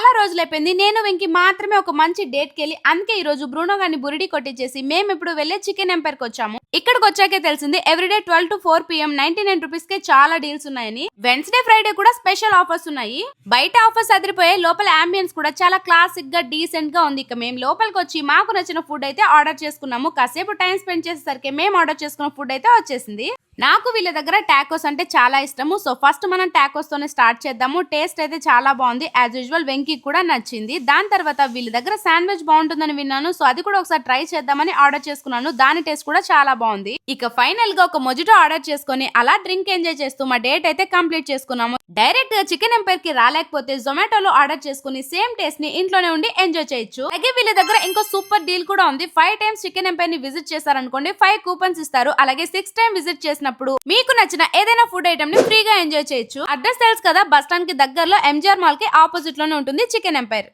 చాలా రోజులైపోయింది. నేను వెంకి మాత్రమే ఒక మంచి డేట్‌కెళ్ళి అందుకే ఈ రోజు బ్రూనో గారిని బురిడి కొట్టించేసి మేమిప్పుడు వెళ్ళే చికెన్ ఎంపైర్‌కొచ్చాము. ఇక్కడికొచ్చాకే తెలిసింది ఎవ్రీడే 12-4 పీఎం 99 రూపీస్‌కే చాలా డీల్స్ ఉన్నాయని. వెన్స్‌డే, ఫ్రైడే కూడా స్పెషల్ ఆఫర్స్ ఉన్నాయి. బయట ఆఫర్స్ అదిరిపోయాయి. లోపల యాంబియన్స్ కూడా చాలా క్లాసిక్‌గా, డీసెంట్‌గా ఉంది. ఇక మేము లోపలికొచ్చి మాకు నచ్చిన ఫుడ్ అయితే ఆర్డర్ చేసుకున్నాము. కాసేపు టైం స్పెండ్ చేసేసరికి మేము ఆర్డర్ చేసుకున్న ఫుడ్ అయితే వచ్చేసింది. నాకు వీళ్ళ దగ్గర టాకోస్ అంటే చాలా ఇష్టము. సో ఫస్ట్ మనం టాకోస్ తోనే స్టార్ట్ చేద్దాము. టేస్ట్ అయితే చాలా బాగుంది. యాజ్ యూజువల్ వెంకీ కూడా నచ్చింది. దాని తర్వాత వీళ్ళ దగ్గర శాండ్విచ్ బాగుంటుందని విన్నాను. సో అది కూడా ఒకసారి ట్రై చేద్దామని ఆర్డర్ చేసుకున్నాను. దాని టేస్ట్ కూడా చాలా బాగుంది. ఇక ఫైనల్ గా ఒక మొజిటో ఆర్డర్ చేసుకుని అలా డ్రింక్ ఎంజాయ్ చేస్తూ మా డేట్ అయితే కంప్లీట్ చేసుకున్నాము. డైరెక్ట్ గా చికెన్ ఎంపైర్ కి రాలేకపోతే జొమాటోలో ఆర్డర్ చేసుకుని సేమ్ టేస్ట్ ని ఇంట్లోనే ఉండి ఎంజాయ్ చేయొచ్చు. అలాగే వీళ్ళ దగ్గర ఇంకో సూపర్ డీల్ కూడా ఉంది. 5 టైమ్స్ చికెన్ ఎంపైర్ ని విజిట్ చేశారనుకోండి 5 కూపన్స్ ఇస్తారు. అలాగే 6 టైమ్ విజిట్ చేసినప్పుడు మీకు నచ్చిన ఏదైనా ఫుడ్ ఐటమ్ ని ఫ్రీగా ఎంజాయ్ చేయొచ్చు. అడ్రస్ తెలుసు కదా, బస్ స్టాండ్ కి దగ్గరలో ఎంజిఆర్ మాల్ కి ఆపోజిట్ లోనే ఉంటుంది చికెన్ ఎంపైర్.